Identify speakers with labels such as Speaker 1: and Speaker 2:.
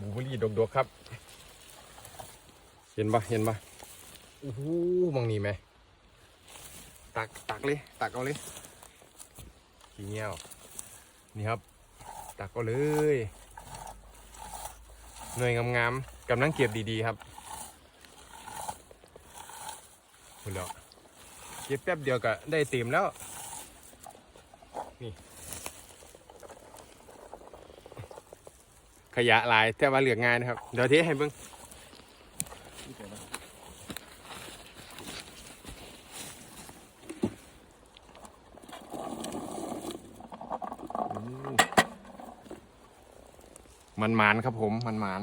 Speaker 1: บูเบอรี่ดกๆครับเห็นปะโอ้โหมองนี่ไหมตักเลยตักเอาเลยขี้เงี้ยวนี่ครับตักเอาเลยหน่วยงามๆกำลังเก็บดีๆครับหมดแล้วเก็บแป๊บเดียวก็ได้เต็มแล้วนี่ขยะหลายแต่ว่าเหลืองานนะครับเดี๋ยวเทให้เบิ่งมันครับผมมัน